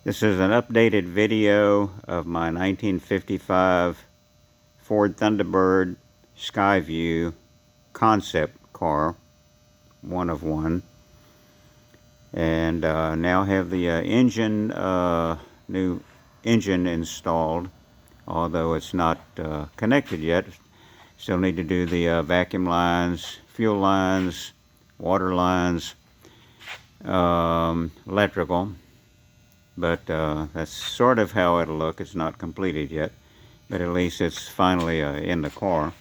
This is an updated video of my 1955 Ford Thunderbird Sky-View concept car, one of one, and now have the new engine installed, although it's not connected yet. Still need to do the vacuum lines, fuel lines, water lines, electrical. But that's sort of how it'll look. It's not completed yet, but at least it's finally in the car.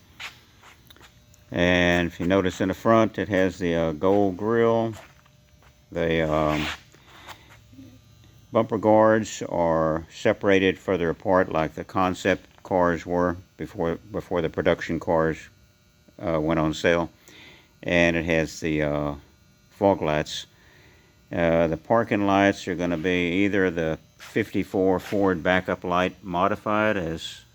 And if you notice in the front, it has the gold grille. The bumper guards are separated further apart like the concept cars were before the production cars went on sale. And it has the fog lights. The parking lights are going to be either the 54 Ford backup light modified, as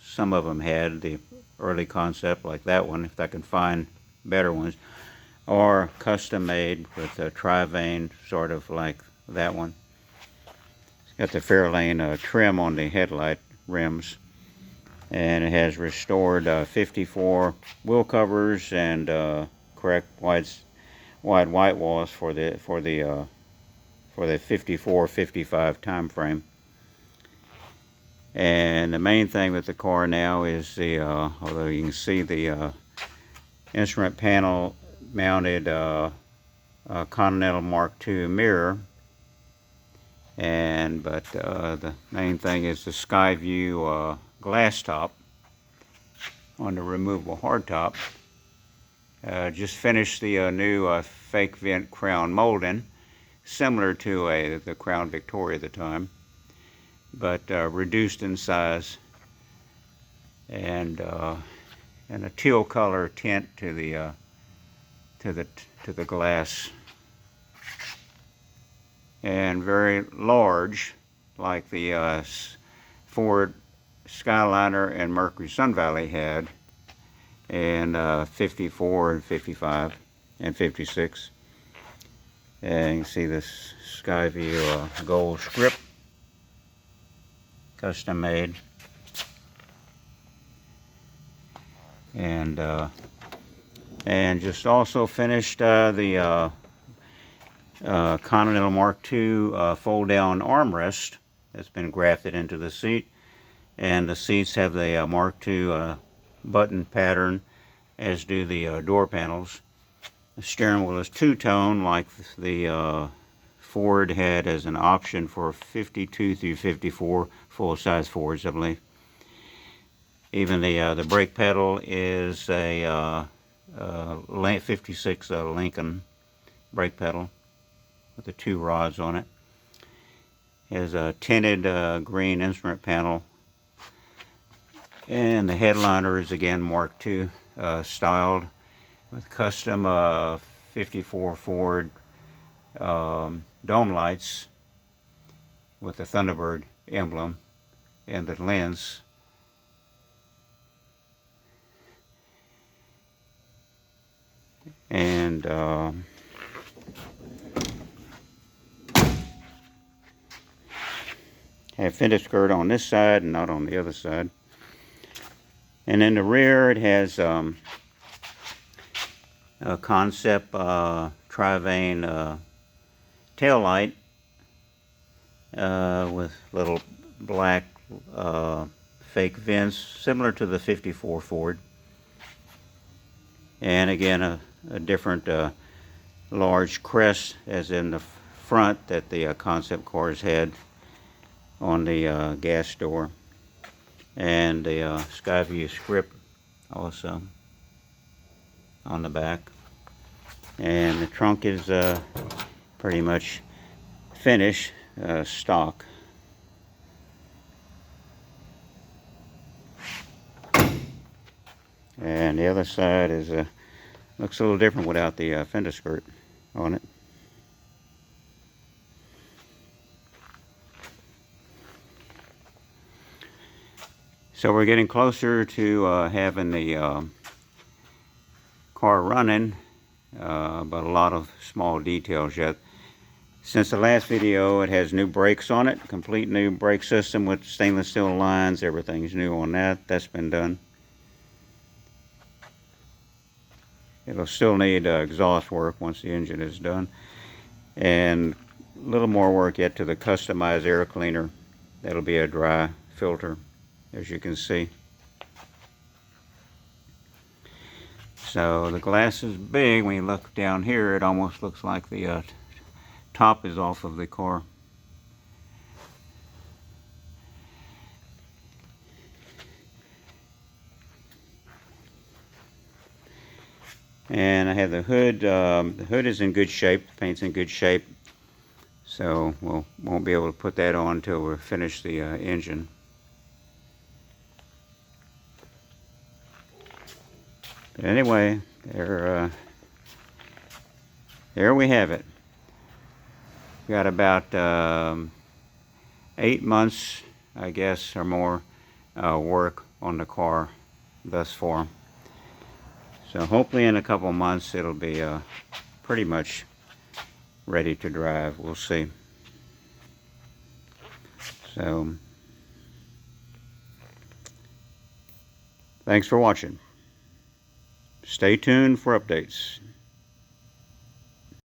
some of them had, the early concept like that one, if I can find better ones, or custom made with a tri-vane, sort of like that one. It's got the Fairlane trim on the headlight rims, and it has restored 54 wheel covers and correct wide white walls for the 54-55 time frame. And the main thing with the car now is the although you can see the instrument panel mounted Continental Mark II mirror, but the main thing is the Sky-View glass top on the removable hardtop. Just finished the new fake vent crown molding, similar to the Crown Victoria at the time, but reduced in size, and a teal color tint to the glass, and very large, like the Ford Skyliner and Mercury Sun Valley had, and 54 and 55 and 56. And you can see this Sky-View gold script, custom made, and just also finished the Continental Mark II fold down armrest that's been grafted into the seat, and the seats have the Mark II button pattern, as do the door panels. The steering wheel is two-tone, like the Ford had as an option for 52 through 54 full-size Fords, I believe. Even the brake pedal is a 56 Lincoln brake pedal with the two rods on it. It has a tinted green instrument panel, and the headliner is again Mark II styled, with custom 54 Ford dome lights with the Thunderbird emblem and the lens. And have fender skirt on this side and not on the other side. And in the rear, it has a concept tri-vane tail light with little black fake vents, similar to the 54 Ford. And again, a different large crest, as in the front, that the concept cars had on the gas door, and the Sky-View script also on the back. And the trunk is pretty much finished, stock. And the other side is looks a little different without the fender skirt on it. So we're getting closer to having the car running, but a lot of small details yet. Since the last video, it has new brakes on it, complete new brake system with stainless steel lines. Everything's new on that. That's been done. It'll still need exhaust work once the engine is done, and a little more work yet to the customized air cleaner. That'll be a dry filter, as you can see. So the glass is big. When you look down here, it almost looks like the top is off of the car. And I have the hood. The hood is in good shape. The paint's in good shape. So we won't be able to put that on until we finish the engine. But anyway, there we have it. Got about 8 months, I guess, or more work on the car thus far. So hopefully in a couple months it'll be pretty much ready to drive. We'll see. So thanks for watching. Stay tuned for updates.